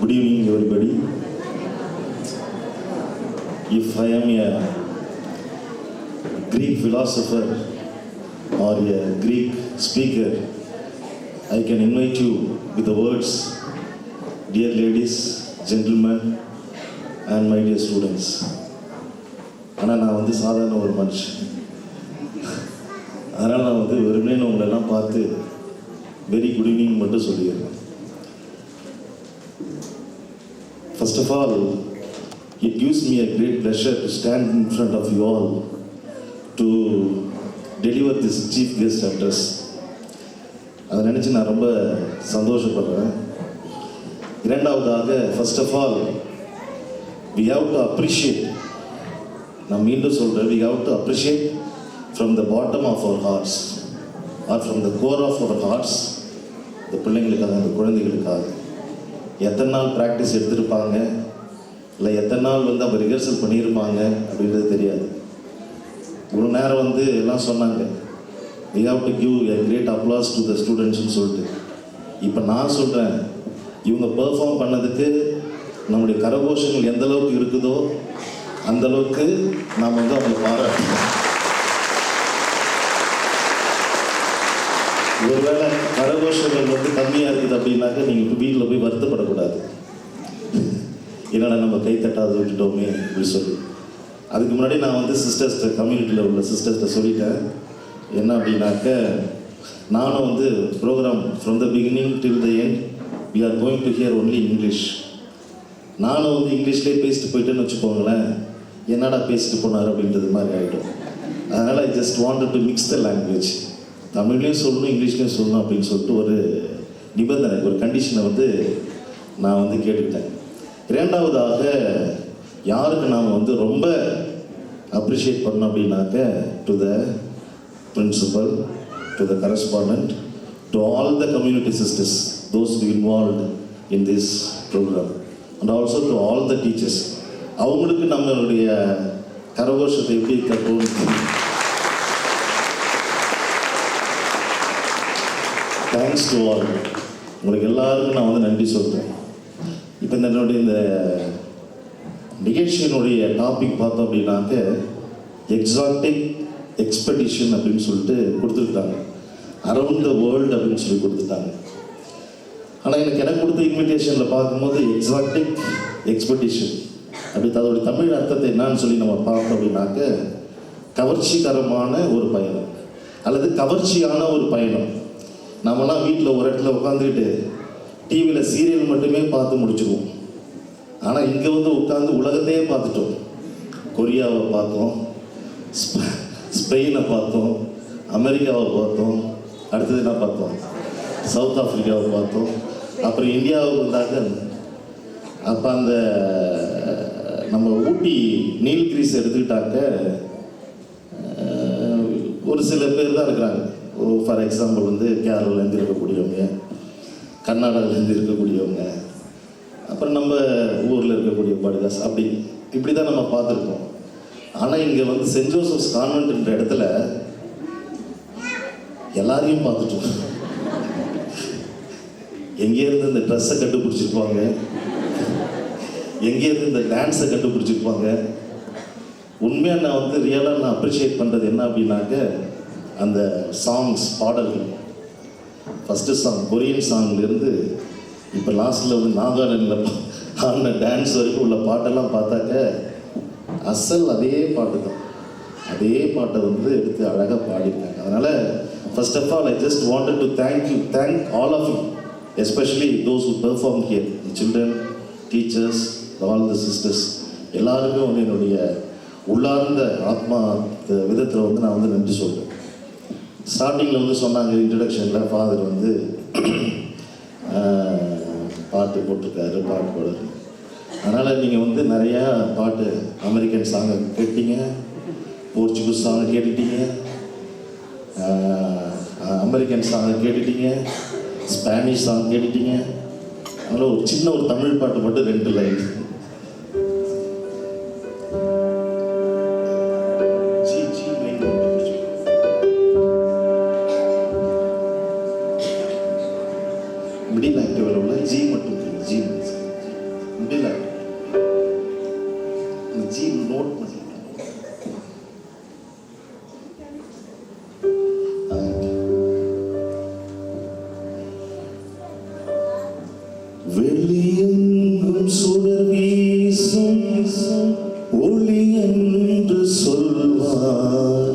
Good evening, everybody. If I am a Greek philosopher or a Greek speaker, I can invite you with the words, dear ladies, gentlemen, and my dear students. ஆனால் நான் வந்து சாதாரண ஒரு மனுஷன். அதனால் நான் வந்து வெறுமனே உங்களெல்லாம் பார்த்து வெரி குட் ஈவினிங் மட்டும் சொல்லிடுறேன். First of all, it gives me a great pleasure to stand in front of you all to deliver this chief guest address. அதை நினச்சி நான் ரொம்ப சந்தோஷப்படுறேன். இரண்டாவதாக, first of all, we have to appreciate, நான் மீண்டும் சொல்கிறேன், we have to appreciate from the bottom of our hearts or from the core of our hearts இந்த பிள்ளைங்களுக்காக, அந்த குழந்தைகளுக்காக எத்தனை நாள் ப்ராக்டிஸ் எடுத்திருப்பாங்க, இல்லை எத்தனை நாள் வந்து அவங்க ரிஹர்சல் பண்ணியிருப்பாங்க அப்படின்றது தெரியாது. இவ்வளோ நேரம் வந்து எல்லாம் சொன்னாங்க, we have to give a great applause to the students சொல்லிட்டு. இப்போ நான் சொல்கிறேன், இவங்க பெர்ஃபார்ம் பண்ணதுக்கு நம்முடைய கரகோஷங்கள் எந்த அளவுக்கு இருக்குதோ அந்தளவுக்கு நாம் வந்து அவங்களை பாராட்டணும். ஒருவேளை கரகோஷங்கள் வந்து கம்மியாக இருக்குது அப்படின்னாக்க நீங்கள் வீட்டில் போய் வருத்தப்படக்கூடாது, என்னடா நம்ம கைத்தட்டாத விட்டுட்டோமே அப்படின்னு சொல்லி. அதுக்கு முன்னாடி நான் வந்து சிஸ்டர்ஸ்ட, கம்யூனிட்டியில் உள்ள சிஸ்டர்ஸ்ட சொல்லிட்டேன் என்ன அப்படின்னாக்க, நானும் வந்து program from the beginning till the end we are going to hear only English. நானும் வந்து இங்கிலீஷ்லேயே பேசிட்டு போயிட்டேன்னு வச்சுக்கோங்களேன், என்னடா பேசிட்டு போனார் அப்படின்றது மாதிரி ஆகிடும். அதனால் ஐ just wanted to mix the language, தமிழ்லேயும் சொல்லணும் இங்கிலீஷ்லேயும் சொல்லணும் அப்படின்னு சொல்லிட்டு ஒரு நிபந்தனை, ஒரு கண்டிஷனை வந்து நான் வந்து கேட்டுக்கிட்டேன். இரண்டாவதாக, யாருக்கு நாம் வந்து ரொம்ப அப்ரிஷியேட் பண்ணோம் அப்படின்னாக்க, to the principal, to the correspondent, to all the community sisters, those who involved in this program, and also to all the teachers. அவங்களுக்கு நம்மளுடைய கரகோஷத்தை எப்படி கட்டணும். Thanks to all. உங்களுக்கு எல்லாருக்கும் நான் வந்து நன்றி சொல்கிறேன். இப்போ என்னுடைய இந்த நிகழ்ச்சியினுடைய டாபிக் பார்த்தோம் அப்படின்னாக்க, எக்ஸாட்டிக் எக்ஸ்பெடிஷன் அப்படின்னு சொல்லிட்டு கொடுத்துருக்காங்க, அரவுண்ட் த வேர்ல்டு அப்படின்னு சொல்லி கொடுத்துட்டாங்க. ஆனால் எனக்கு கொடுத்த இன்விடேஷனில் பார்க்கும்போது எக்ஸாட்டிக் எக்ஸ்பெடிஷன் அப்படி அதோடைய தமிழ் அர்த்தத்தை என்னன்னு சொல்லி நம்ம பார்த்தோம் அப்படின்னாக்க, கவர்ச்சிகரமான ஒரு பயணம் அல்லது கவர்ச்சியான ஒரு பயணம். நம்மலாம் வீட்டில் ஒரு இடத்துல உட்காந்துக்கிட்டு டிவியில் சீரியல் மட்டுமே பார்த்து முடிச்சுக்குவோம். ஆனால் இங்கே வந்து உட்காந்து உலகத்தையே பார்த்துட்டோம். கொரியாவை பார்த்தோம், ஸ்பெயினை பார்த்தோம், அமெரிக்காவை பார்த்தோம், அடுத்தது என்ன பார்த்தோம், சவுத் ஆஃப்ரிக்காவை பார்த்தோம், அப்புறம் இந்தியாவுக்கு வந்தாக்க அப்போ அந்த நம்ம ஊட்டி நீல்கிரிஸ் எடுத்துக்கிட்டாக்க ஒரு சில பேர் தான் இருக்கிறாங்க. ஃபார் எக்ஸாம்பிள் வந்து கேரளாலேருந்து இருக்கக்கூடியவங்க, கர்நாடகாலேருந்து இருக்கக்கூடியவங்க, அப்புறம் நம்ம ஊரில் இருக்கக்கூடிய படுகாஸ், இப்படி தான் நம்ம பார்த்துருக்கோம். ஆனால் இங்கே வந்து சென்ட் ஜோசப்ஸ் கான்வென்ட்ன்ற இடத்துல எல்லாரையும் பார்த்துட்டோம். எங்கேருந்து இந்த ட்ரெஸ்ஸை கண்டுபிடிச்சிருப்பாங்க, எங்கேருந்து இந்த டான்ஸை கண்டுபிடிச்சிருப்பாங்க. உண்மையாக நான் வந்து ரியலாக நான் அப்ரிஷியேட் பண்ணுறது என்ன அப்படின்னாக்க, அந்த சாங்ஸ், பாடல்கள், ஃபஸ்ட்டு சாங் கொரியன் சாங்லேருந்து இப்போ லாஸ்ட்டில் வந்து நாகாலாண்டில் ஆடின டான்ஸ் வரைக்கும் உள்ள பாட்டெல்லாம் பார்த்தாக்க அசல் அதே பாட்டு தான், அதே பாட்டை வந்து எடுத்து அழகாக பாடியிருக்காங்க. அதனால் first of all I just wanted to thank all of you, especially those who perform here, children, teachers, all the sisters, எல்லாருக்கும் வந்து என்னுடைய உள்ளார்ந்த ஆத்மா விதத்தில் வந்து நான் வந்து நன்றி சொல்கிறேன். ஸ்டார்டிங்கில் வந்து சொன்னாங்க இன்ட்ரடக்ஷனில், ஃபாதர் வந்து பாட்டு போட்டிருக்காரு, பாட்டு பாடுறாரு. அதனால் நீங்கள் வந்து நிறையா பாட்டு, அமெரிக்கன் சாங்கை கேட்டீங்க, போர்ச்சுகீஸ் சாங்கை கேட்டுட்டீங்க, அமெரிக்கன் சாங்கை கேட்டுட்டீங்க, ஸ்பானிஷ் சாங் கேட்டுட்டீங்க. அதனால் ஒரு சின்ன ஒரு தமிழ் பாட்டு மட்டும் 2 லைன். மிடில் ஆக்டிவில் உள்ள ஜி மட்டும், ஜி வெளியெங்கும் சுடர் வீசும் ஒளி என்று சொல்வார்,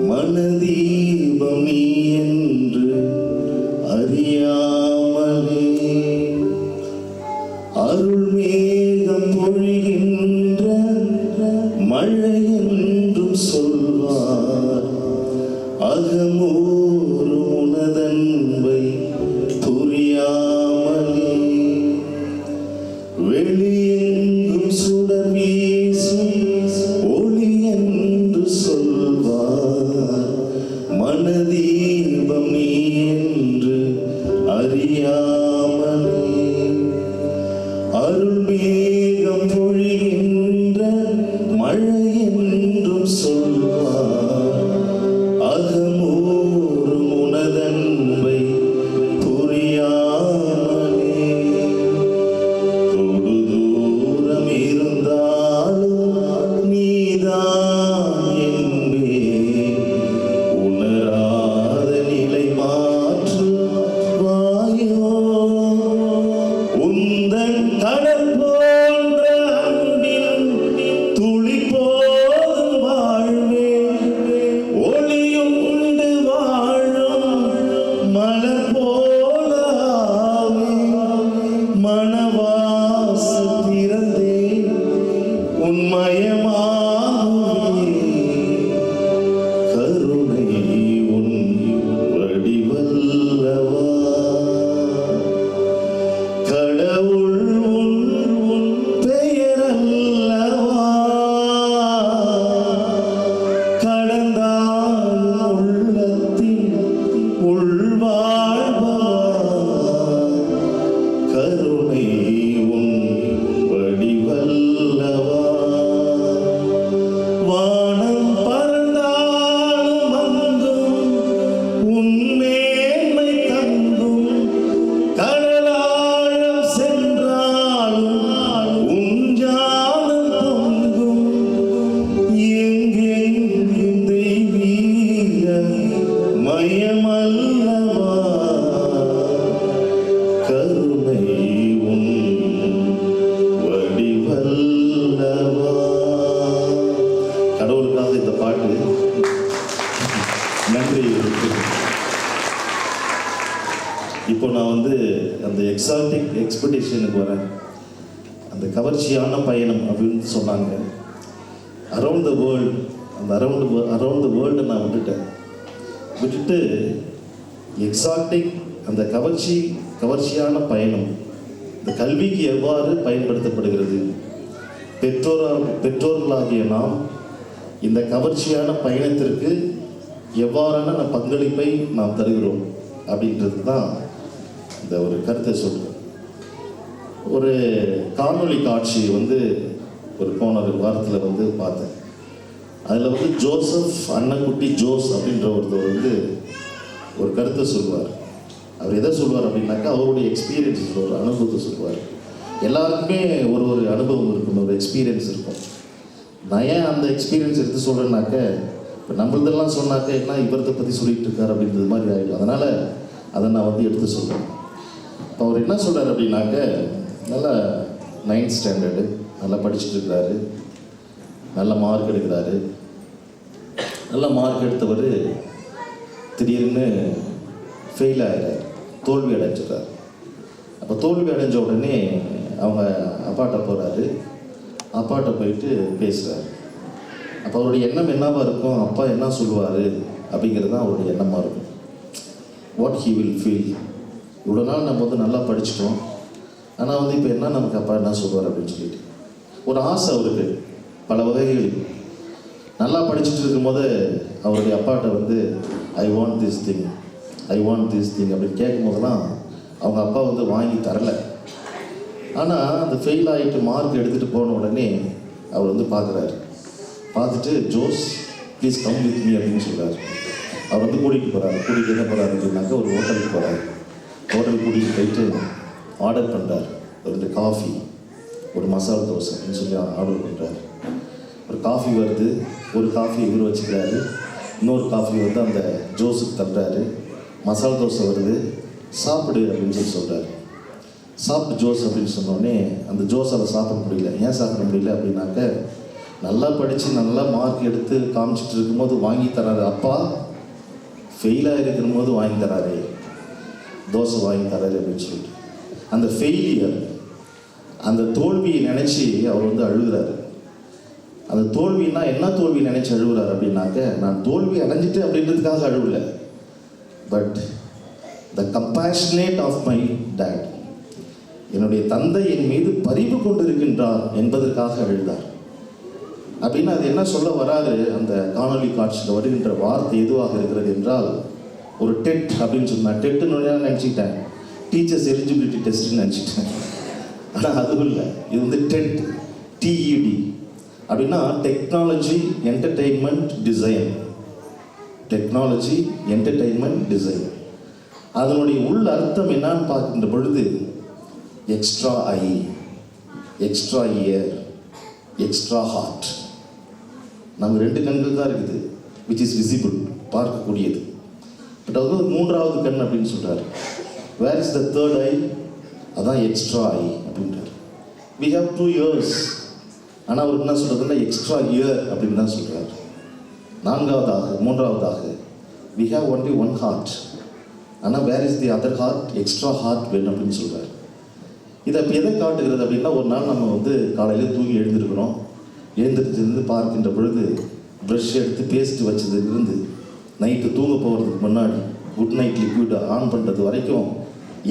மனதீபம் நீ என்று அறியாமலே. அருள் மேகம் பொழிகின்ற மழை என்றும் சொல்வார், அகமூறும் உனதன்பை புரியாமலே. வெளியெங்கும் சுடர் வீசும் ஒளி என்று சொல்வார், மனதீபம் நீ என்று அறியாமலே. அருள் மேகம் பொழிகின்ற மழை என்றும் சொல்வார், அகமூறும் உனதன்பை புரியாமலே. தொடு தூரம் இருந்தாலும் நீதான் என்பே, உணராத நிலை மாற்று வாயோ. உந்தன் கடல் போன்ற அன்பின் துளி போதும் வாழ்வே, ஒளியும் உண்டு வாழும் மலர் போல ஆவே. மனவாசல் திறந்தே உன்மயமாகுமே, கருணை உன் வடிவல்லவா. கடவுள் உன் பெயரல்லவா, கடந்தான் உள்ளத்தின் உள்வாழ்வா. கருணை உன் வடிவல்லவா. வானம் பறந்தாலும் வந்தும் உன் மேன்மை தங்கும், கடலாழம் சென்றாலும் உன் ஞானம் பொங்கும். எங்கெங்கும் தெய்வீக மயமல்லவா, கருணை உன் வடிவல்லவா. கடவுளுக்காக இந்த பாட்டு. நன்றி. இப்போ நான் வந்து அந்த எக்ஸாட்டிக் எக்ஸ்பெடிஷனுக்கு வரேன். அந்த கவர்ச்சியான பயணம் அப்படின்னு சொன்னாங்க. அரவுண்ட் த வேர்ல்டு, அந்த அரவுண்ட் த வேர்ல்டை நான் விட்டுட்டு எக்ஸாட்டிக் அந்த கவர்ச்சியான பயணம் இந்த கல்விக்கு எவ்வாறு பயன்படுத்தப்படுகிறது, பெற்றோர்களாகிய நாம் இந்த கவர்ச்சியான பயணத்திற்கு எவ்வாறான பங்களிப்பை நாம் தருகிறோம் அப்படின்றது தான் இந்த ஒரு கருத்தை சொல்கிறேன். ஒரு காணொளி காட்சி வந்து போன வாரத்தில் பார்த்தேன். அதில் ஜோசப் அன்னக்குட்டி ஜோஸ் அப்படின்ற ஒருத்தர் ஒரு கருத்தை சொல்லுவார். அவர் எதை சொல்லுவார் அப்படின்னாக்கா, அவருடைய எக்ஸ்பீரியன்ஸ் சொல்லுவார், அனுபவத்தை சொல்லுவார். எல்லாருக்குமே ஒரு அனுபவம் இருக்கும், ஒரு எக்ஸ்பீரியன்ஸ் இருக்கும். நான் ஏன் அந்த எக்ஸ்பீரியன்ஸ் எடுத்து சொல்கிறேன்னாக்க, இப்போ நம்மளதெல்லாம் சொன்னாக்க என்ன இவரத்தை பற்றி சொல்லிகிட்டு இருக்கார் அப்படின்றது மாதிரி ஆகிடும். அதனால் அதை நான் எடுத்து சொல்கிறேன். இப்போ அவர் என்ன சொல்கிறார் அப்படின்னாக்க, நல்லா 9th ஸ்டாண்டர்டு நல்லா படிச்சுட்டு இருக்கிறாரு, நல்ல மார்க் எடுக்கிறாரு. நல்ல மார்க் எடுத்தவர் திடீர்னு ஃபெயில் ஆகிறார், தோல்வி அடைஞ்சிட்டார். அப்போ தோல்வி அடைஞ்ச உடனே அவங்க அப்பாட்ட போகிறாரு. அப்பாட்ட போயிட்டு பேசுகிறார். அப்போ அவருடைய எண்ணம் என்னவாக இருக்கும், அப்பா என்ன சொல்லுவார் அப்படிங்கிறது தான் அவருடைய எண்ணமாக இருக்கும். What he will feel. இவ்வளோ நாள் நம்ம நல்லா படிச்சிட்டோம், ஆனால் இப்போ என்ன நமக்கு அப்பா என்ன சொல்லுவார் அப்படின்னு சொல்லிட்டு ஒரு ஆசை அவருக்கு பல வகைகளில். நல்லா படிச்சுட்டு இருக்கும்போது அவருடைய அப்பாட்ட ஐ வாண்ட் திஸ் திங் அப்படின்னு கேட்கும்போதெல்லாம் அவங்க அப்பா வாங்கி தரலை. ஆனால் அந்த ஃபெயில் ஆகிட்டு மார்க் எடுத்துகிட்டு போன உடனே அவர் பார்க்குறாரு. பார்த்துட்டு Jose please come with me அப்படின்னு சொல்கிறார். அவர் கூட்டிகிட்டு போகிறாரு. கூட்டிகிட்டு என்ன போகிறாரு அப்படின்னாக்கா ஒரு ஹோட்டலுக்கு போகிறாரு. ஹோட்டலுக்கு கூட்டிகிட்டு போயிட்டு ஆர்டர் பண்ணுறார். 2 காஃபி, ஒரு மசாலா தோசை அப்படின்னு சொல்லி ஆர்டர் பண்ணுறாரு. ஒரு காஃபி வருது. ஒரு காஃபி இவர் வச்சுக்கிறாரு, இன்னொரு காஃபி அந்த ஜோஸுக்கு தள்ளுறாரு. மசாலா தோசை வருது, சாப்பிடு அப்படின்னு சொல்கிறாரு. சாப்பிட்டு ஜோஸ் அப்படின்னு சொன்னோடனே அந்த ஜோஸ் அதை சாப்பிட முடியல. ஏன் சாப்பிட முடியல அப்படின்னாக்க, நல்லா படித்து நல்லா மார்க் எடுத்து காமிச்சிட்டு இருக்கும்போது வாங்கி தராரு அப்பா, ஃபெயிலாக இருக்கிற போது வாங்கி தராரு தோசை வாங்கி தராரு அப்படின்னு சொல்லிட்டு அந்த ஃபெயிலியர், அந்த தோல்வியை நினச்சி அவர் வந்து அழுகிறாரு. அந்த தோல்வின்னா என்ன தோல்வி நினச்சி அழுகிறார் அப்படின்னாக்க, நான் தோல்வி அடைஞ்சிட்டு அப்படின்றதுக்காக அழுவலை, but the compassionate of my dad, என்னுடைய தந்தை என் மீது பரிவு கொண்டிருக்கின்றார் என்பதற்காக அழுதார். அப்படின்னு அது என்ன சொல்ல வராது, அந்த காணொலி காட்சியில் வருகின்ற வார்த்தை எதுவாக இருக்கிறது என்றால், ஒரு டெட் அப்படின்னு சொன்னேன். டெட்டுன்னு நினச்சிக்கிட்டேன், டீச்சர்ஸ் எலிஜிபிலிட்டி டெஸ்ட்னு நினச்சிட்டேன். ஆனால் அதுவும் இல்லை, இது வந்து டெட், டிஇடி அப்படின்னா technology entertainment design. Technology entertainment design, அதனுடைய உள் அர்த்தம் என்னன்னு பார்க்கின்ற பொழுது, extra eye, extra ear, extra heart. நம்ம 2 கண்கள் தான் இருக்குது, விச் இஸ் விசிபிள், பார்க்கக்கூடியது. பட் அது ஒரு 3வது கண் அப்படின்னு சொல்கிறார். வேர் இஸ் த 3rd ஐ? அதான் எக்ஸ்ட்ரா ஐ அப்படின்றார். வி ஹாவ் 2 ears, ஆனால் அவர் என்ன சொல்கிறதுன்னா எக்ஸ்ட்ரா இயர் அப்படின்னு தான் சொல்கிறார். 3வதாக வி ஹாவ் ஒன்லி 1 heart, ஆனால் where is the other heart? Extra heart வேணும் அப்படின்னு சொல்கிறார். இதை எதை காட்டுகிறது அப்படின்னா, ஒரு நாள் நம்ம வந்து காலையில் தூங்கி எழுந்திருக்கிறோம். எழுந்திரிச்சிருந்து பார்க்கின்ற பொழுது ப்ரஷ் எடுத்து பேஸ்ட் வச்சதுலேருந்து நைட்டு தூங்க போகிறதுக்கு முன்னாடி குட் நைட் லிக்விட் ஆன் பண்ணுறது வரைக்கும்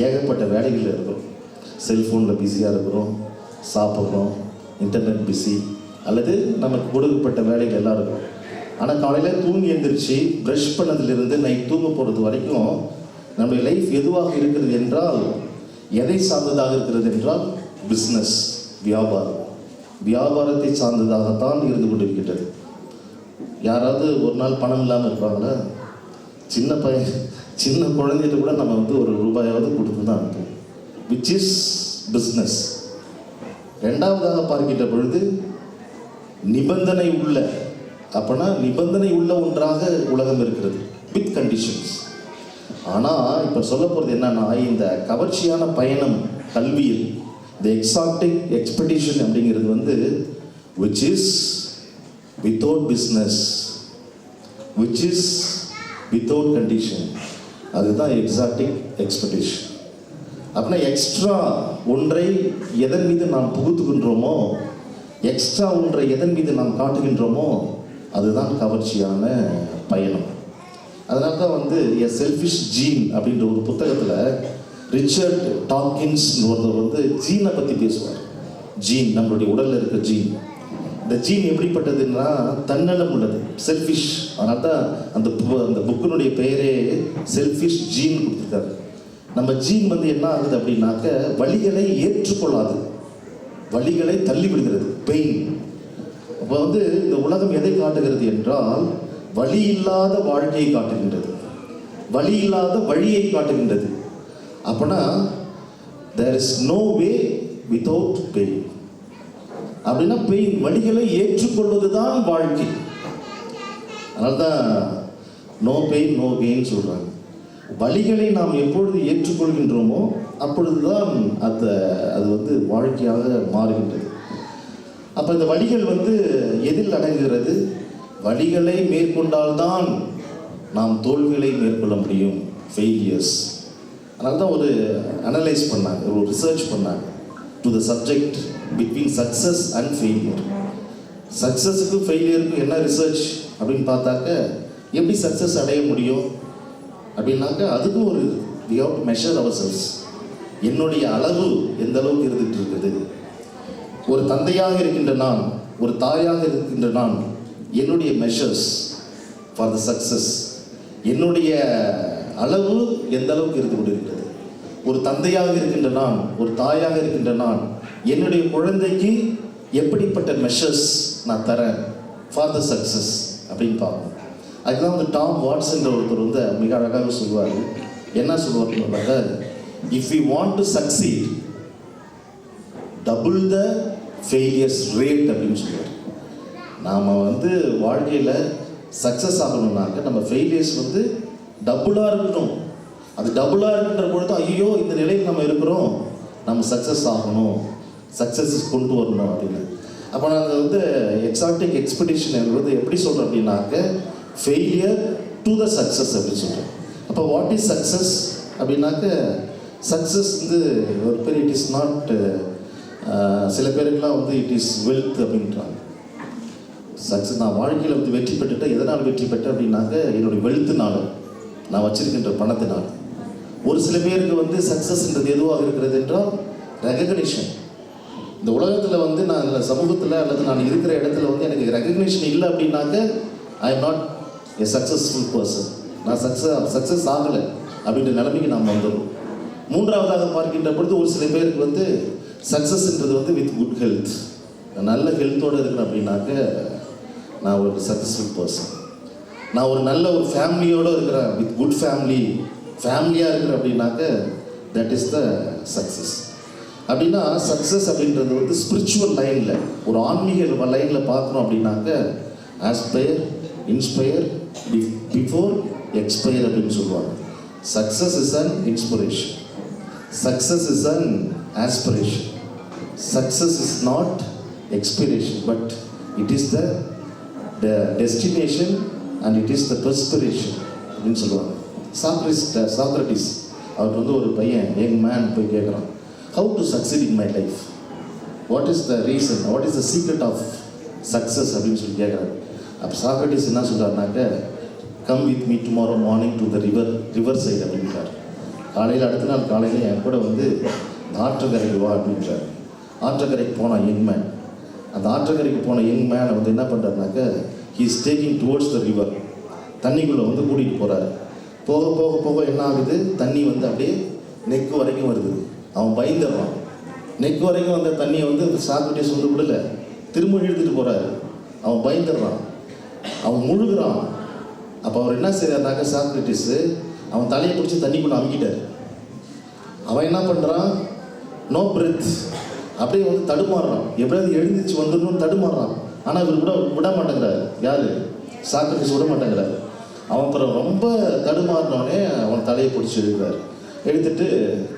ஏகப்பட்ட வேலைகளில் இருக்கிறோம். செல்ஃபோனில் பிஸியாக இருக்கிறோம், சாப்பிட்றோம், இன்டர்நெட் பிஸி, அல்லது நமக்கு கொடுக்கப்பட்ட வேலைகள் எல்லாம் இருக்கும். ஆனால் காலையில் தூங்கி எழுந்திரிச்சு ப்ரஷ் பண்ணதுலேருந்து நைட் தூங்க போகிறது வரைக்கும் நம்முடைய லைஃப் எதுவாக இருக்கிறது என்றால், எதை சார்ந்ததாக இருக்கிறது என்றால் பிஸ்னஸ், வியாபாரம். வியாபாரத்தை சார்ந்ததாகத்தான் இருந்து கொண்டிருக்கின்றது. யாராவது ஒரு நாள் பணம் இல்லாமல் இருப்பாங்களா? சின்ன குழந்தைகிட்ட கூட நம்ம வந்து ஒரு ரூபாயாவது கொடுத்து தான் அனுப்புவோம், விச் இஸ் பிஸ்னஸ். 2வதாக பார்க்கின்ற பொழுது நிபந்தனை உள்ள, அப்போனா நிபந்தனை உள்ள ஒன்றாக உலகம் இருக்கிறது, வித் கண்டிஷன்ஸ். ஆனால் இப்போ சொல்ல போகிறது என்னன்னா, இந்த கவர்ச்சியான பயணம் கல்வியில், இந்த எக்ஸாட்டிக் எக்ஸ்பெடிஷன் அப்படிங்கிறது வந்து which is without business, which is without condition, அதுதான் எக்ஸாட்டிக் எக்ஸ்பெடிஷன். அப்படின்னா எக்ஸ்ட்ரா ஒன்றை எதன் மீது நாம் புகுத்துகின்றோமோ, எக்ஸ்ட்ரா ஒன்றை எதன் மீது நாம் காட்டுகின்றோமோ, அதுதான் கவர்ச்சியான பயணம். அதனால தான் வந்து எ செல்ஃபிஷ் ஜீன் அப்படின்ற ஒரு புத்தகத்தில் ரிச்சர்ட் டாக்கின்ஸ் ஒருத்தர் வந்து ஜீனை பற்றி பேசுவார். ஜீன், நம்மளுடைய உடலில் இருக்க ஜீன். இந்த ஜீன் எப்படிப்பட்டதுன்னா தன்னலம் உள்ளது, செல்ஃபிஷ். அதனால தான் அந்த புக்கினுடைய பெயரே செல்ஃபிஷ் ஜீன் கொடுத்துருக்காரு. நம்ம ஜீன் வந்து என்ன ஆகுது அப்படின்னாக்க, வலிகளை ஏற்றுக்கொள்ளாது, வலிகளை தள்ளி விடுகிறது, பெயின். அப்போ வந்து இந்த உலகம் எதை காட்டுகிறது என்றால், வழி இல்லாத வாழ்க்கையை காட்டுகின்றது, வழி இல்லாத வழியை காட்டுகின்றது. அப்போனா there is no way without pain. அப்படின்னா பெயின், வழிகளை ஏற்றுக்கொள்வது தான் வாழ்க்கை. அதனால தான் நோ பெயின் நோ கெயின் சொல்கிறாங்க. வழிகளை நாம் எப்பொழுது ஏற்றுக்கொள்கின்றோமோ அப்பொழுதுதான் அது வந்து வாழ்க்கையாக மாறுகின்றது. அப்போ இந்த வழிகள் வந்து எதில் அடங்குகிறது? வழிகளை மேற்கொண்டால்தான் நாம் தோல்விகளை மேற்கொள்ள முடியும், ஃபெயிலியர்ஸ். அதனால தான் ஒரு அனலைஸ் பண்ணாங்க, ஒரு ரிசர்ச் பண்ணாங்க to the subject between success and failure. சக்ஸஸுக்கும் ஃபெயிலியருக்கும் என்ன ரிசர்ச் அப்படின்னு பார்த்தாக்க, எப்படி சக்ஸஸ் அடைய முடியும் அப்படின்னாக்க, அதுக்கும் ஒரு we have to measure ourselves. என்னுடைய அளவு எந்த அளவுக்கு இருந்துகிட்டு இருக்குது. ஒரு தந்தையாக இருக்கின்ற நான், ஒரு தாயாக இருக்கின்ற நான், என்னுடைய மெஷர்ஸ் ஃபார் த சக்ஸஸ், என்னுடைய அளவு எந்த அளவுக்கு இருந்து கொண்டிருக்கிறது. ஒரு தந்தையாக இருக்கின்ற நான், ஒரு தாயாக இருக்கின்ற நான், என்னுடைய குழந்தைக்கு எப்படிப்பட்ட மெஷர்ஸ் நான் தரேன் ஃபார் த சக்ஸஸ் அப்படின்னு பார்ப்போம். அதுதான் வந்து டாம் வாட்ஸ்ன்ற ஒருத்தர் வந்து மிக அழகாக சொல்லுவார். என்ன சொல்லுவாங்க, if you want to succeed double the failures rate அப்படின்னு சொல்லுவார். நாம் வந்து வாழ்க்கையில் சக்ஸஸ் ஆகணும்னாக்க நம்ம ஃபெயிலியர்ஸ் வந்து டபுளாக இருக்கணும். அது டபுளாக இருக்கின்ற பொழுது, ஐயோ இந்த நிலையில் நம்ம இருக்கிறோம், நம்ம சக்ஸஸ் ஆகணும், சக்ஸஸ் கொண்டு வரணும் அப்படின்னு. அப்போ நாங்கள் வந்து எக்ஸாக்டிக் எக்ஸ்பெக்டேஷன் என்பது எப்படி சொல்கிறோம் அப்படின்னாக்க ஃபெயிலியர் டு த சக்ஸஸ் அப்படின்னு சொல்கிறோம். அப்போ வாட் இஸ் சக்ஸஸ் அப்படின்னாக்க சக்ஸஸ் வந்து ஒரு பேர் இட் இஸ் நாட், சில பேருக்குலாம் வந்து இட் இஸ் வெல்த் அப்படின்றாங்க. சக்ஸஸ் நான் வாழ்க்கையில் வந்து வெற்றி பெற்றுட்டேன். எதனால் வெற்றி பெற்றேன் அப்படின்னாக்க என்னுடைய வெல்த்துனால, நான் வச்சிருக்கின்ற பணத்தினால். ஒரு சில பேருக்கு வந்து சக்ஸஸ்ன்றது எதுவாக இருக்கிறது என்றால் ரெகக்னிஷன். இந்த உலகத்தில் வந்து நான் இந்த சமூகத்தில் அல்லது நான் இருக்கிற இடத்துல வந்து எனக்கு ரெகக்னிஷன் இல்லை அப்படின்னாக்க I am not a successful person. நான் சக்ஸஸ் ஆகலை அப்படின்ற நிலைமைக்கு நாம் வந்துடுறோம். மூன்றாவதாக பார்க்கின்ற பொழுது ஒரு சில பேருக்கு வந்து சக்ஸஸ்ன்றது வந்து வித் குட் ஹெல்த். நான் நல்ல ஹெல்த்தோடு இருக்கிறேன் அப்படின்னாக்க நான் ஒரு சக்ஸஸ்ஃபுல் பர்சன். நான் ஒரு நல்ல ஒரு ஃபேமிலியோடு இருக்கிறேன், வித் குட் ஃபேமிலியாக இருக்கிறேன் அப்படின்னாக்க தட் இஸ் த சக்ஸஸ். அப்படின்னா சக்ஸஸ் அப்படின்றது வந்து ஸ்பிரிச்சுவல் லைனில், ஒரு ஆன்மீக லைனில் பார்க்கணும் அப்படின்னாக்க ஆஸ்பயர், இன்ஸ்பயர், பிஃபோர் எக்ஸ்பயர் அப்படின்னு சொல்லுவாங்க. Success is an inspiration, success is an aspiration, success is not expression, but it is the destination and it is the perspiration அப்படின்னு சொல்லுவாங்க. சாக்ரட்டிஸ் அவர் வந்து ஒரு பையன் யங் மேன் போய் கேட்குறான், how to succeed in my life, what is the reason, what is the secret of success அப்படின்னு சொல்லி கேட்குறாரு. அப்போ சாக்ரட்டிஸ் என்ன சொல்கிறாருனாக்க come with me tomorrow morning to the river side அப்படின்றார். காலையில் அடுத்த நாள் காலையில் என் கூட வந்து ஆற்றங்கரைக்கு வா அப்படின்றார். ஆற்றங்கரைக்கு போனான் யங் மேன். அந்த ஆற்றங்கரைக்கு போன யங் மேனை வந்து என்ன பண்ணுறாருனாக்க he is taking towards the river, தண்ணிக்குள்ளே வந்து கூட்டிகிட்டு போகிறாரு. போக போக போக என்ன ஆகுது, தண்ணி வந்து அப்படியே நெக்கு வரைக்கும் வருது. அவன் பயந்துடுறான். நெக் வரைக்கும் வந்த தண்ணியை வந்து சாக்ரட்டிஸ் வந்து விடலை, திரும்ப இழுத்துட்டு போகிறாரு. அவன் பயந்துடுறான், அவன் முழுகிறான். அப்போ அவர் என்ன செய்யறாருனாக்க சாக்ரட்டிஸு அவன் தலையை பிடிச்சி தண்ணிக்குள்ளே அமுக்கிட்டார். அவன் என்ன பண்ணுறான், நோ பிரெத், அப்படியே வந்து தடுமாறுறான், எப்படியாவது எழுந்திரிச்சு வந்துடணும்னு தடுமாறுறான். ஆனால் இவர் விட மாட்டேங்கிறார். யார்? சாக்ரட்டிஸ் விட மாட்டேங்கிறார். அவன் அப்புறம் ரொம்ப தடுமாறினோடனே அவன் தலையை பிடிச்சி எழுதுறாரு. எடுத்துட்டு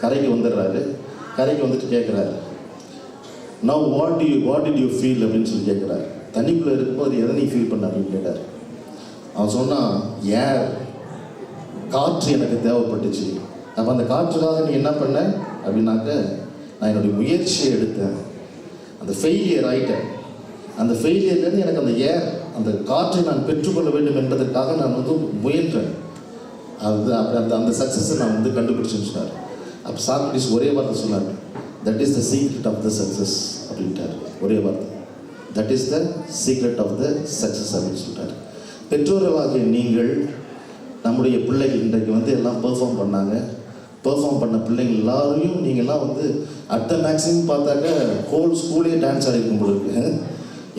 கரைக்கு வந்துடுறாரு. கரைக்கு வந்துட்டு கேட்குறாரு, now what did you feel அப்படின்னு சொல்லி கேட்குறாரு. தண்ணிக்குள்ளே இருக்கும்போது எதை நீ ஃபீல் பண்ண அப்படின்னு கேட்டார். அவன் சொன்னான், ஏர், காற்று எனக்கு தேவைப்பட்டுச்சு. அப்போ அந்த காற்றுக்காக நீ என்ன பண்ண அப்படின்னாக்க நான் என்னுடைய முயற்சியை எடுத்தேன், அந்த ஃபெயிலியர் ஆகிட்டேன். அந்த ஃபெயிலியர்லேருந்து எனக்கு அந்த ஏர், அந்த காற்றை நான் பெற்றுக்கொள்ள வேண்டும் என்பதற்காக நான் வந்து முயன்றேன். அது அப்படி அந்த சக்ஸஸை நான் வந்து கண்டுபிடிச்சுன்னு சொன்னார். அப்போ சாக்ரட்டிஸ் ஒரே வார்த்தை சொன்னார், that is the secret of the success அப்படின்ட்டார். ஒரே வார்த்தை, that is the secret of the success அப்படின்னு சொல்லிட்டார். பெற்றோர்களாகிய நீங்கள், நம்முடைய பிள்ளைகள் இன்றைக்கு வந்து எல்லாம் பெர்ஃபார்ம் பண்ணாங்க. பெர்ஃபார்ம் பண்ண பிள்ளைங்க எல்லாரையும் நீங்கள்லாம் வந்து அட் த மேக்ஸிமம் பார்த்தாக்க ஹோல் ஸ்கூலே டான்ஸ் ஆடிருக்கும் பொழுது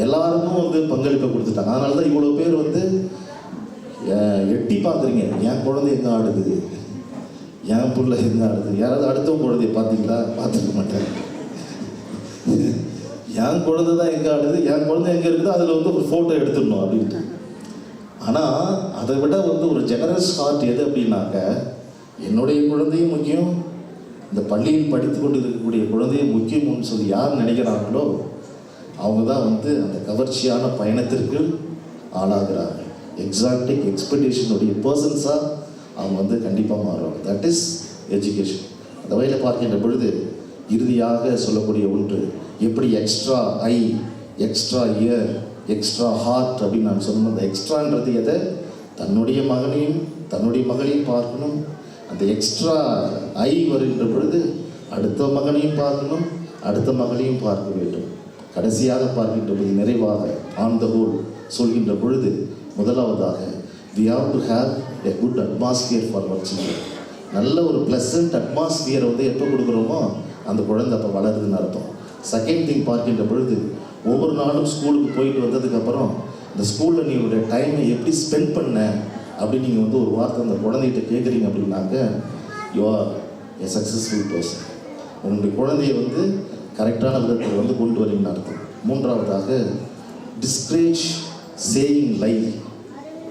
எல்லாருக்கும் வந்து பங்களிப்பை கொடுத்துட்டாங்க. அதனால தான் இவ்வளோ பேர் வந்து எட்டி பார்க்குறீங்க, என் குழந்தை எங்கே ஆடுது, என் பிள்ளை எங்கே ஆடுது. யாராவது அடுத்தவங்க குழந்தைய பார்த்தீங்களா? பார்த்துக்க மாட்டேன். என் குழந்தை தான் எங்கே ஆடுது, என் குழந்தை எங்கே இருக்குதோ அதில் வந்து ஒரு ஃபோட்டோ எடுத்துடணும் அப்படின்ட்டு. ஆனால் அதை விட வந்து ஒரு ஜெனரஸ் ஹார்ட் எது அப்படின்னாக்க, என்னுடைய குழந்தையும் முக்கியம், இந்த பள்ளியில் படித்து கொண்டு இருக்கக்கூடிய குழந்தையும் முக்கியம்னு சொல்லி யார் நினைக்கிறாங்களோ அவங்க தான் வந்து அந்த கவர்ச்சியான பயணத்திற்கு ஆளாகிறாங்க. எக்ஸாக்டிக் எக்ஸ்பெக்டேஷனுடைய பர்சன்ஸாக அவங்க வந்து கண்டிப்பாக மாறுவாங்க. That is education. அந்த வகையில் பார்க்கின்ற பொழுது இறுதியாக சொல்லக்கூடிய ஒன்று, எப்படி extra eye, extra ear, extra heart அப்படின்னு நான் சொல்லணும். அந்த எக்ஸ்ட்ரான்றது எதை, தன்னுடைய மகனையும் தன்னுடைய மகளையும் பார்க்கணும். அந்த எக்ஸ்ட்ரா ஐ வருகின்ற பொழுது அடுத்த மகனையும் பார்க்கணும், அடுத்த மகளையும் பார்க்க வேண்டும். கடைசியாக பார்க்கின்ற பொழுது நிறைவாக ஆன் த ஹோல் சொல்கின்ற பொழுது முதலாவதாக we have to have a good atmosphere for our children. நல்ல ஒரு ப்ளசன்ட் அட்மாஸ்பியரை வந்து எப்போ கொடுக்குறோமோ அந்த குழந்தை அப்போ வளருதுன்னு அர்த்தம். செகண்ட் திங் பார்க்கின்ற பொழுது ஒவ்வொரு நாளும் ஸ்கூலுக்கு போயிட்டு வந்ததுக்கப்புறம் இந்த ஸ்கூலில் நீங்களுடைய டைமை எப்படி ஸ்பெண்ட் பண்ண அப்படின்னு நீங்கள் வந்து ஒரு வார்த்தை அந்த குழந்தைகிட்ட கேட்குறீங்க அப்படின்னாக்க you are a successful person. உங்களுடைய குழந்தைய வந்து கரெக்டான விதத்தில் வந்து கொண்டு வரீங்கன்னு அர்த்தம். மூன்றாவதாக டிஸ்கரேஜ் சேயிங் லை.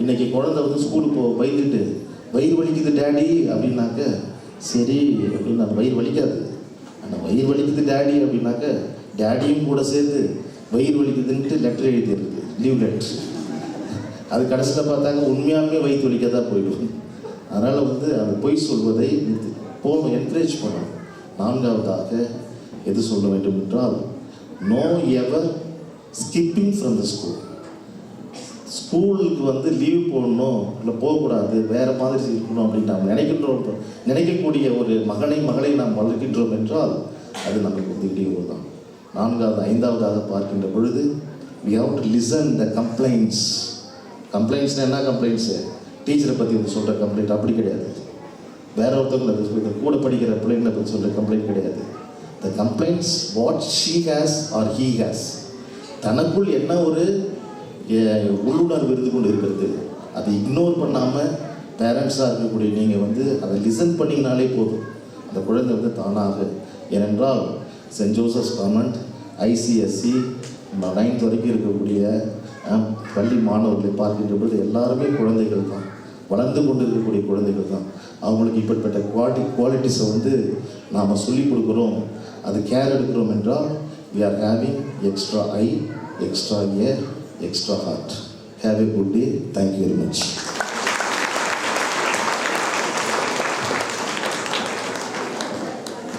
இன்றைக்கி குழந்தை வந்து ஸ்கூலுக்கு பயந்துட்டு வயிறு வலிக்குது டேடி அப்படின்னாக்க சரி அப்படின்னு, அந்த வயிறு வலிக்காது, ஆனால் வயிறு வலிக்குது டேடி அப்படின்னாக்க டேடியும் கூட சேர்ந்து வயிறு வலிக்குதுன்ட்டு லெட்டர் எழுதியிருக்கு, லீவ் லெட்டர். அது கடைசியில் பார்த்தாங்க உண்மையாலுமே வயிற்று வலிக்க தான் போயிடும். அதனால் வந்து அது பொய் சொல்வதை போகணும், என்கரேஜ் பண்ணணும். நான்காவதாக எது சொல்ல வேண்டும் என்றால், no ever skipping from the school. ஸ்கூலுக்கு வந்து லீவ் போடணும், இல்லை போகக்கூடாது, வேறு மாதிரி இருக்கணும் அப்படின்னு நாம் நினைக்கக்கூடிய ஒரு மகளை நாம் வளர்க்கின்றோம் என்றால் அது நமக்கு வந்து இடையூறு தான். நான்காவது ஐந்தாவதாக பார்க்கின்ற பொழுது we have to listen the complaints. கம்ப்ளைண்ட்ஸ்னால் என்ன கம்ப்ளைண்ட்ஸு? டீச்சரை பற்றி வந்து சொல்கிற கம்ப்ளைண்ட் அப்படி கிடையாது. வேற ஒருத்தவங்களை கூட படிக்கிற பிள்ளைங்களை பற்றி சொல்கிற கம்ப்ளைண்ட் கிடையாது. த complaints what she has or he has. தனக்குள் என்ன ஒரு உள்ளுணர்வு இருந்து கொண்டு இருக்கிறது, அதை இக்னோர் பண்ணாமல் பேரண்ட்ஸாக இருக்கக்கூடிய நீங்கள் வந்து அதை லிசன் பண்ணிங்கனாலே போதும். அந்த குழந்தை வந்து தானாக, ஏனென்றால் send Joseph's convent ICSE 9th வரைக்கும் இருக்கக்கூடிய பள்ளி மாணவர்களை பார்க்கின்ற பொழுது எல்லாருமே குழந்தைகள் தான், வளர்ந்து கொண்டு இருக்கக்கூடிய குழந்தைகள் தான். அவங்களுக்கு இப்படிப்பட்ட குவாலிட்டிஸை வந்து நாம் சொல்லிக் கொடுக்குறோம், அது கேர் எடுக்கிறோம் என்றால் we are having extra eye, extra ear, extra heart. Have a good day. Thank you very much.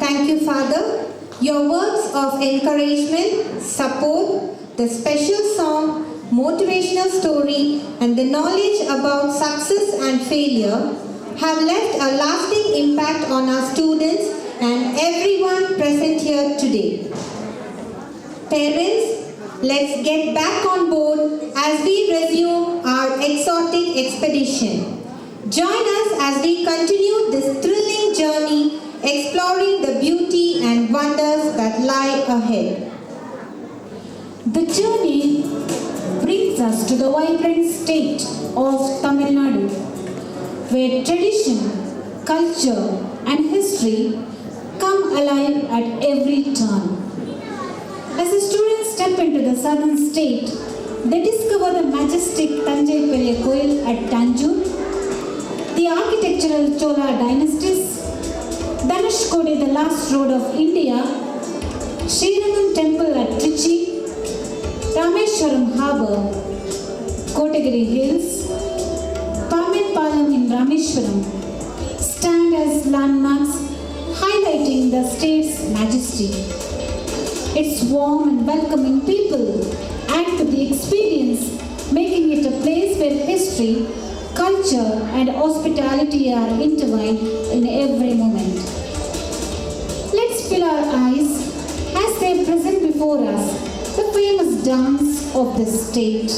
Thank you, Father. Your words of encouragement, support, the special song, motivational story, and the knowledge about success and failure have left a lasting impact on our students and everyone present here today. Parents, let's get back on board as we resume our exotic expedition. Join us as we continue this thrilling journey, exploring the beauty and wonders that lie ahead. The journey brings us to the vibrant state of Tamil Nadu, where tradition, culture, and history come alive at every turn. As the students step into the southern state, they discover the majestic Tanjai Pelliya Koil at Tanjore, the architectural Chola dynasties, Dhanushkodi, the last road of India, Srirangam Temple at Trichy, Rameshwaram Harbour, Kotagiri Hills, Palam in Rameshwaram stand as landmarks highlighting the state's majesty. Its warm and welcoming people add to the experience, making it a place where history, culture, and hospitality are intertwined in every moment. Let's fill our eyes as they present before us the famous dance of the state.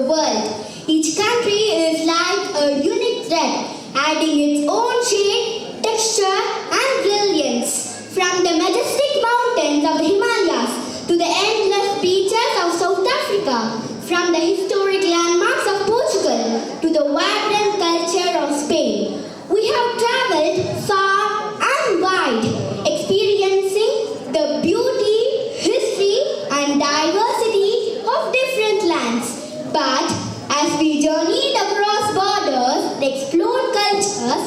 world. Each country is like a unique thread, adding its own shade, texture, and brilliance. From the majestic mountains of the Himalayas to the endless beaches of South Africa, from the historic landmarks of Portugal to the vibrant culture of Spain. We have traveled far and wide, experiencing the beauty, history, and diversity of different lands. But as we journeyed across borders and explored cultures,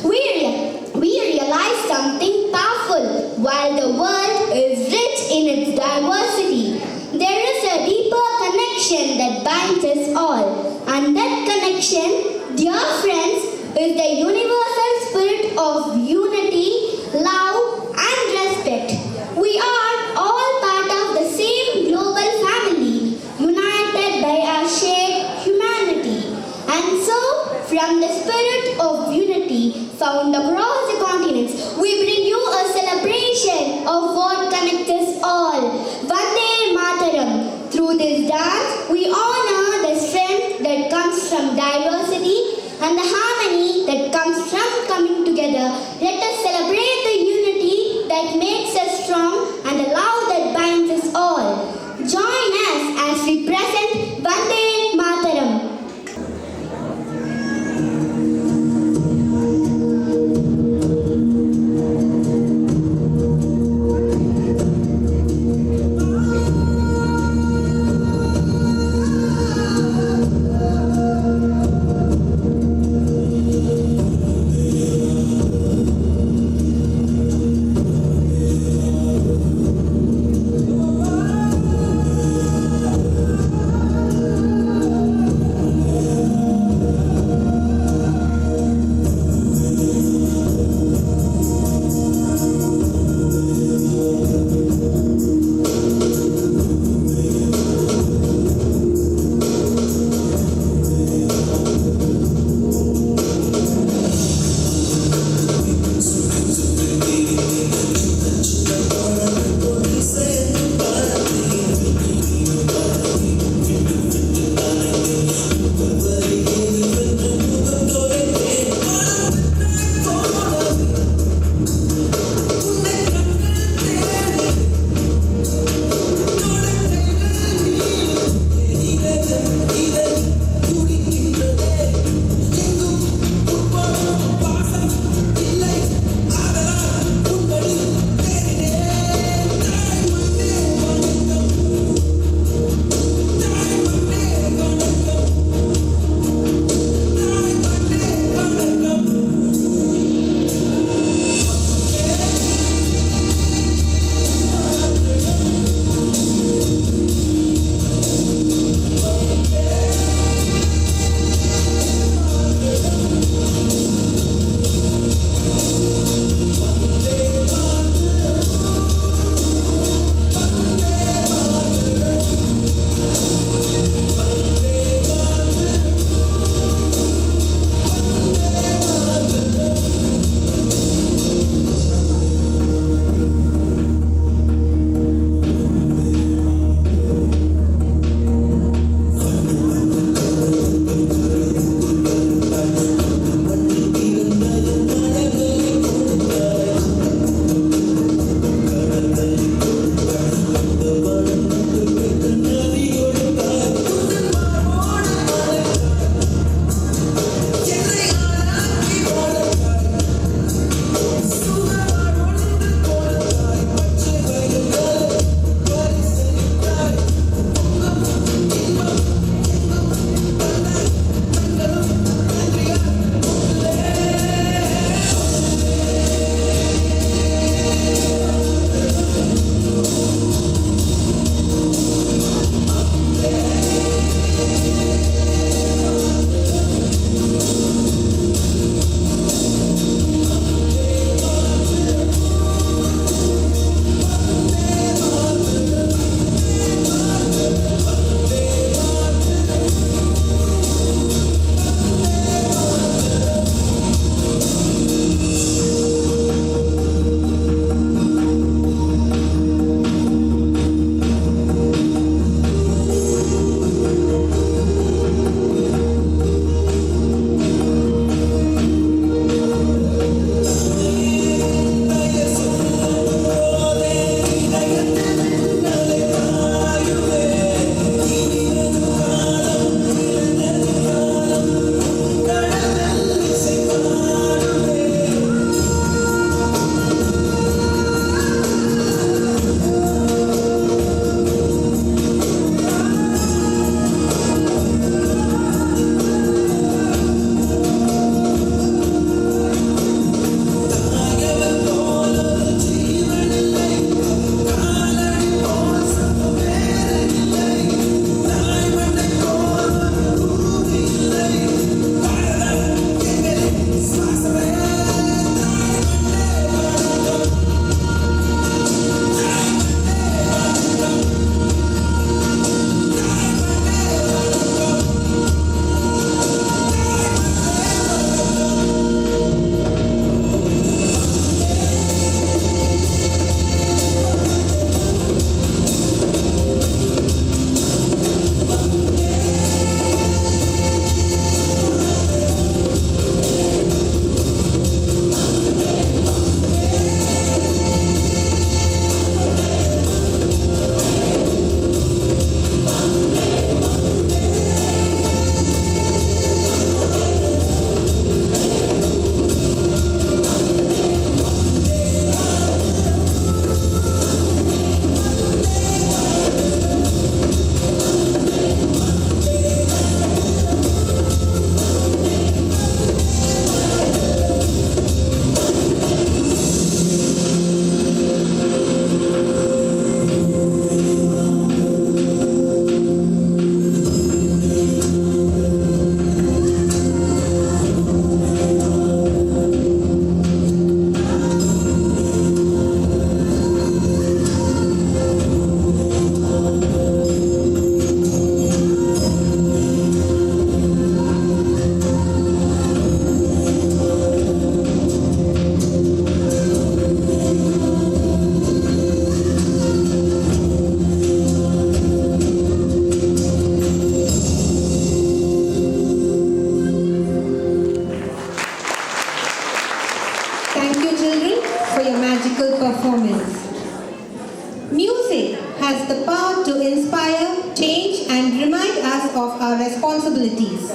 we realized something powerful. While the world is rich in its diversity, there is a deeper connection that binds us all. And that connection, dear friends, is the universal spirit of unity, love, and respect. We are all part of the same global family, united by our shared humanity. And so, from the spirit of unity found across the continents, we bring you a celebration of what connects us all. Vande Mataram. Through this dance, we honor the strength that comes from diversity and the harmony that comes from coming together. Let us celebrate the unity that makes us strong and the love that binds us all. Join us as we present Vande Mataram. of our responsibilities.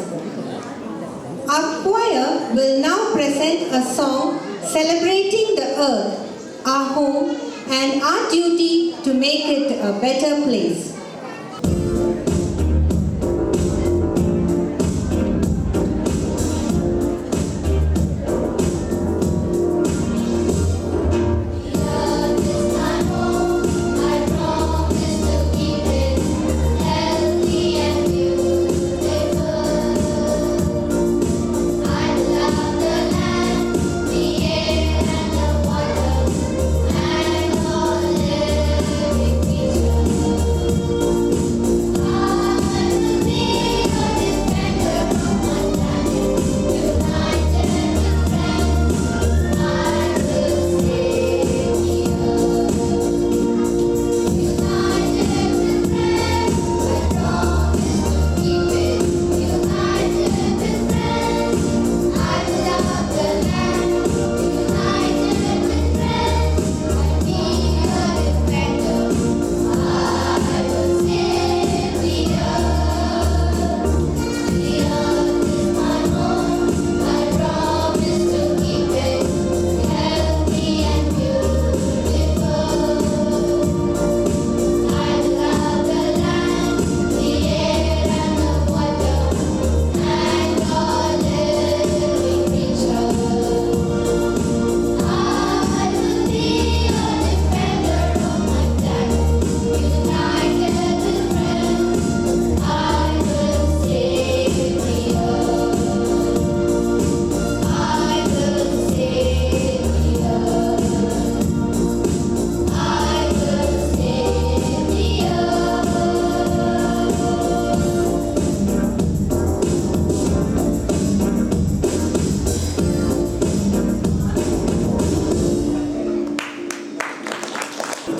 Our choir will now present a song celebrating the earth, our home, and our duty to make it a better place.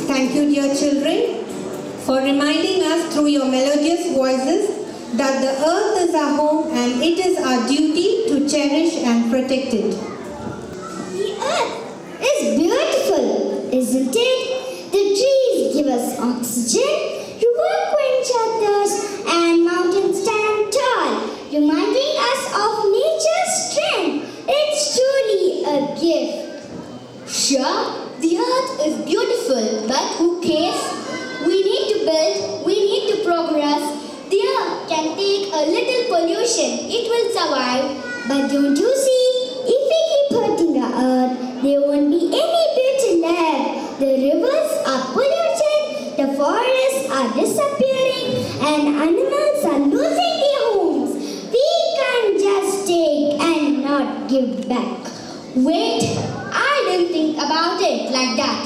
Thank you, dear children, for reminding us through your melodious voices that the earth is our home and it is our duty to cherish and protect it. The earth is beautiful, isn't it? The trees give us oxygen, rivers quench our thirst, and mountains stand tall, reminding us of nature's strength. It's truly a gift. Sure, the earth is beautiful, but who cares? We need to build, we need to progress. The earth can take a little pollution, it will survive. But don't you see, if we keep hurting the earth, there won't be any beauty left. The rivers are polluted, the forests are disappearing, and animals are losing their homes. We can't just take and not give back. Wait, I didn't think about it like that.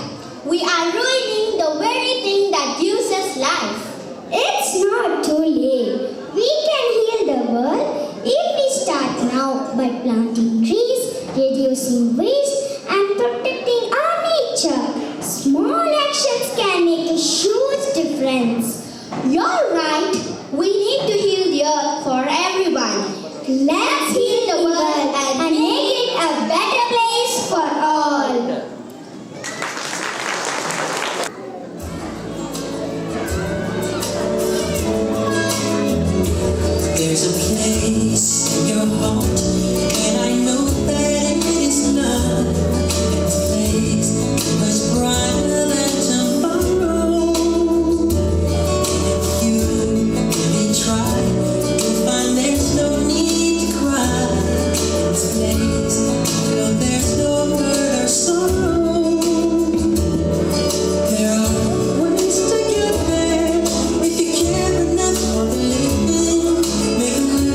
We are ruining the very thing that gives us life. It's not too late. We can heal the world if we start now by planting trees, reducing waste, and protecting our nature. Small actions can make a huge difference. You're right. We need to heal the earth for everyone. Let's heal the world and make it a better place for all. There's a place in your heart, and I know that it is not a place much brighter than tomorrow. If you really try to find, there's no need to cry. This place, well, there's no hurt or sorrow. There are ways to get there if you care enough for the living. Make a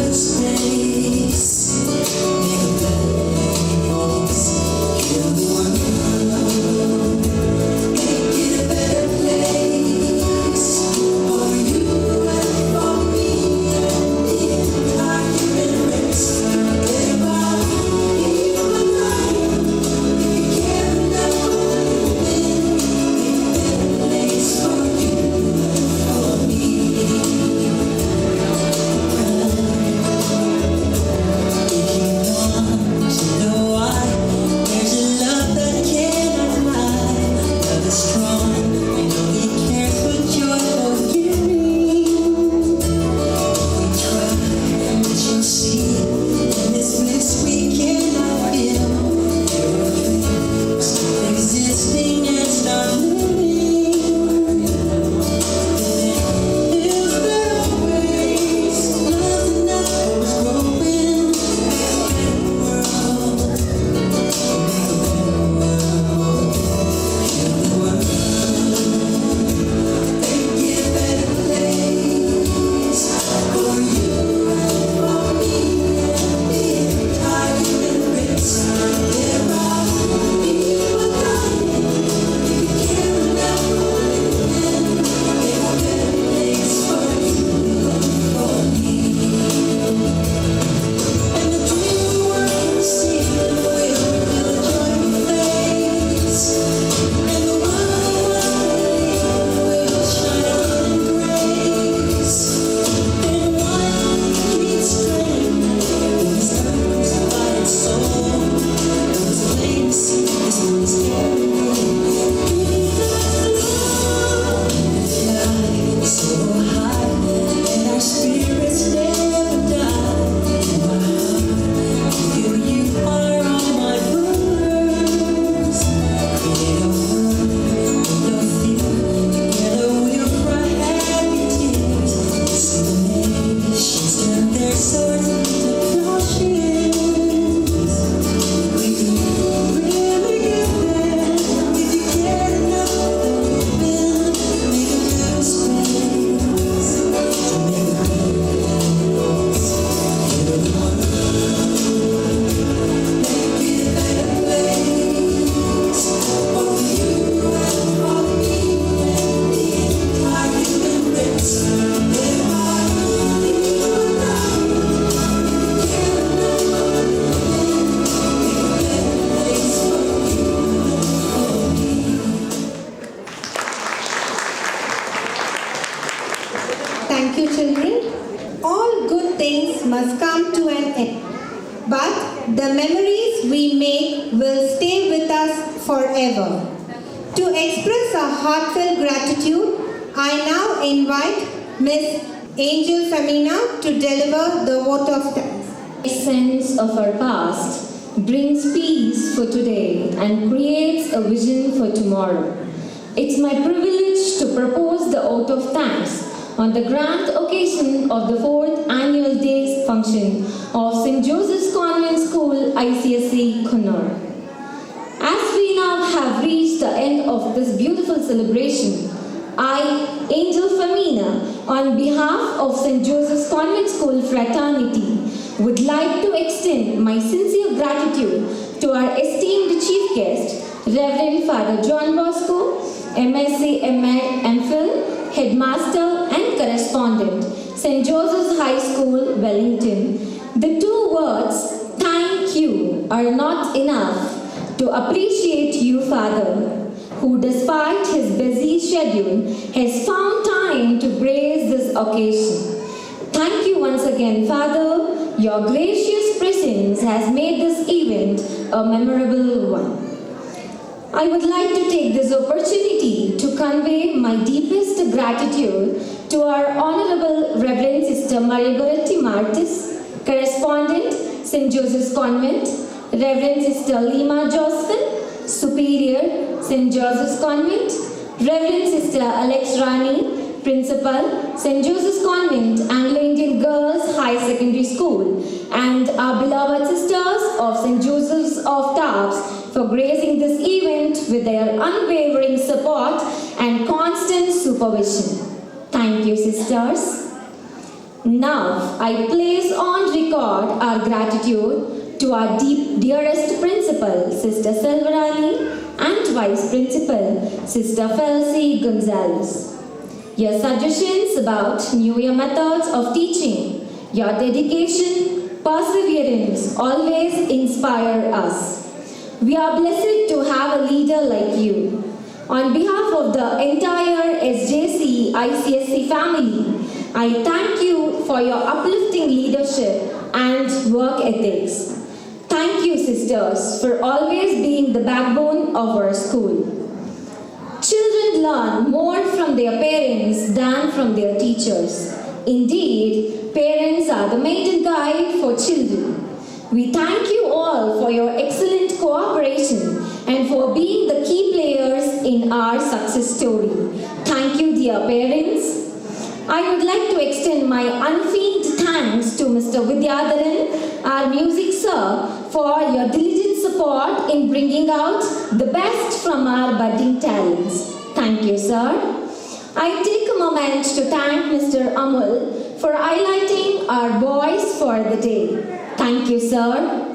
certain precautions. We can really get there if you care enough to build, make a little space to make a place. Give it one, make it a better place. For you and for me and the entire human race. There are you and I. Care enough to make a better place for you and for me. Thank you, children. All good things must come to an end, but the memories we make will stay with us forever. To express our heartfelt gratitude, I now invite Miss Angel Femina to deliver the vote of thanks. Sense of our past brings peace for today and creates a vision for tomorrow. It's my privilege to propose the oath of thanks on the grand occasion of the 4th annual days function of St. Joseph's Convent School ICSE Connor. As we now have reached the end of this beautiful celebration, I, Angel Femina, on behalf of St. Joseph's Convent School fraternity, would like to extend my sincere gratitude to our esteemed chief guest, Reverend Father John Bosco, MSc, M.Ed, MPhil, Headmaster and Correspondent, St. Joseph's High School, Wellington. The two words, thank you, are not enough to appreciate you, Father, who despite his busy schedule has found time to grace this occasion. Thank you once again, Father. Your gracious presence has made this event a memorable one. I would like to take this opportunity to convey my deepest gratitude to our Honorable Reverend Sister Margaret Martis, Correspondent, St. Joseph's Convent, Reverend Sister Lima Josephine, Superior, St. Joseph's Convent, Reverend Sister Alex Rani, Principal, St. Joseph's Convent, Anglo-Indian Girls High Secondary School, and our beloved sisters of St. Joseph's of Tarbes for gracing this event with their unwavering support and constant supervision. Thank you, sisters. Now, I place on record our gratitude to our dearest principal, Sister Selvarani, and Vice Principal, Sister Felcy Gonzalez. Your suggestions about new year methods of teaching, your dedication, perseverance always inspire us. We are blessed to have a leader like you. On behalf of the entire SJC ICSE family, I thank you for your uplifting leadership and work ethics. Thank you, sisters, for always being the backbone of our school. Children learn more from their parents than from their teachers. Indeed, parents are the maiden guide for children. We thank you all for your excellent cooperation and for being the key players in our success story. Thank you, dear parents. I would like to extend my unfeigned thanks to Mr. Vidyadharan, our music sir, for your diligent support in bringing out the best from our budding talents. Thank you, sir. I take a moment to thank Mr. Amul for highlighting our boys for the day. Thank you, sir.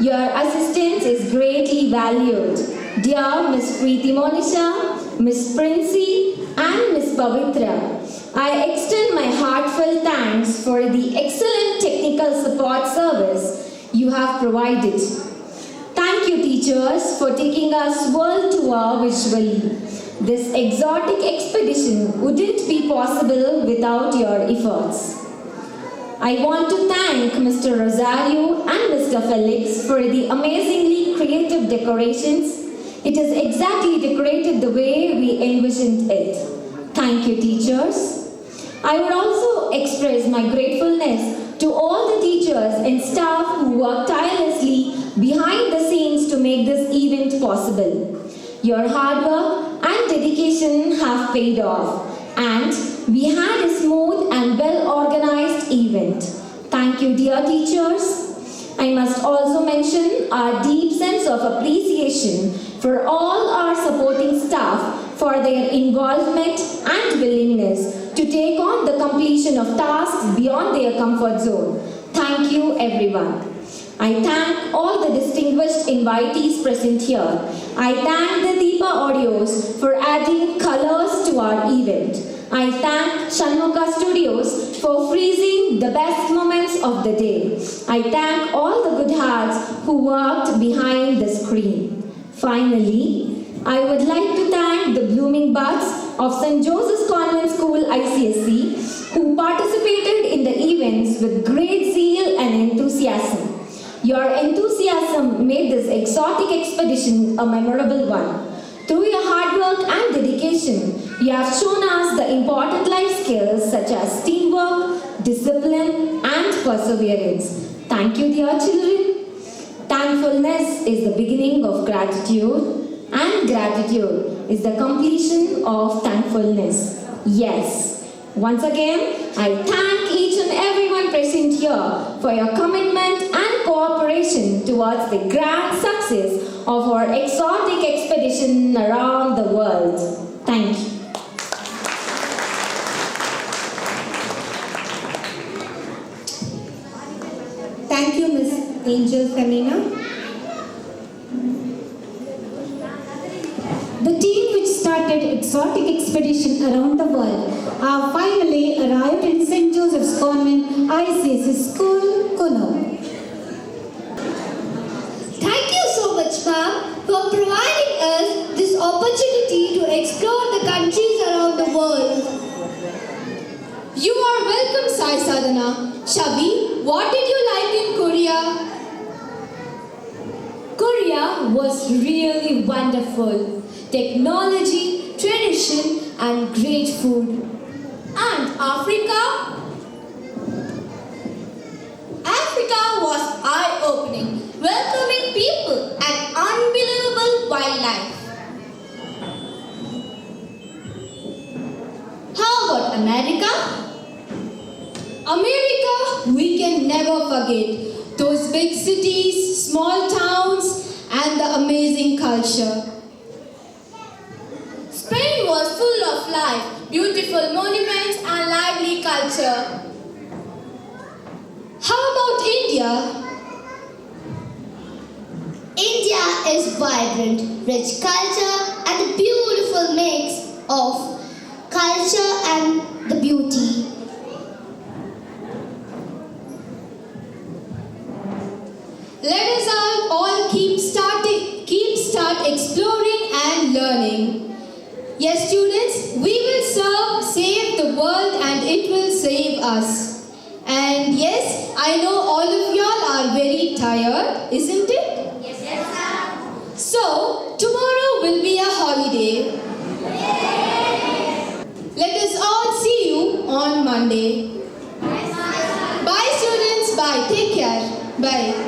Your assistance is greatly valued. Dear Miss Preeti Monisha, Miss Princey, and Miss Pavitra, I extend my heartfelt thanks for the excellent technical support service you have provided. Thank you, teachers, for taking us world tour visually. This exotic expedition wouldn't be possible without your efforts. I want to thank Mr. Rosario and Mr. Felix for the amazingly creative decorations. It is exactly decorated the way we envisioned it. Thank you, teachers. I would also express my gratefulness to all the teachers and staff who work tirelessly behind the scenes to make this event possible. Your hard work and dedication have paid off, and we had a smooth and well-organized event. Thank you, dear teachers. I must also mention our deep sense of appreciation for all our supporting staff for their involvement and willingness to take on the completion of tasks beyond their comfort zone. Thank you, everyone. I thank all the distinguished invitees present here. I thank the Deepa Audios for adding colors to our event. I thank Shanmuka Studios for freezing the best moments of the day. I thank all the good hearts who worked behind the screen. Finally, I would like to thank the blooming buds of St. Joseph's Convent School ICSE who participated in the events with great zeal and enthusiasm. Your enthusiasm made this exotic expedition a memorable one. Through your hard work and dedication, you have shown us the important life skills such as teamwork, discipline, and perseverance. Thank you, dear children. Thankfulness is the beginning of gratitude, and gratitude is the completion of thankfulness. Yes. Once again, I thank each and everyone present here for your commitment and cooperation towards the grand success of our exotic expedition around the world. Thank you. Thank you, Ms. Angel Femina. The team which started exotic expedition around the world have finally arrived in St. Joseph's Convent ICSE School, Kuno. Thank you so much, ma'am, for providing us this opportunity to explore the countries around the world. You are welcome, Sai Sadhana. Shavi, what did you like in Korea? Korea was really wonderful. Technology, tradition, and great food. And Africa? Africa was eye-opening, welcoming people, and unbelievable wildlife. How about America? America, we can never forget those big cities, small towns, and the amazing culture. Spain was full of life, beautiful monuments, and lively culture. How about India? India is vibrant, rich culture, and a beautiful mix of culture and the beauty. Let us all keep start exploring and learning. Yes, students, we will save the world and it will save us. And yes, I know all of y'all are very tired, isn't it? Yes, sir. So, tomorrow will be a holiday. Let us all see you on Monday. Bye, students. Bye. Take care. Bye.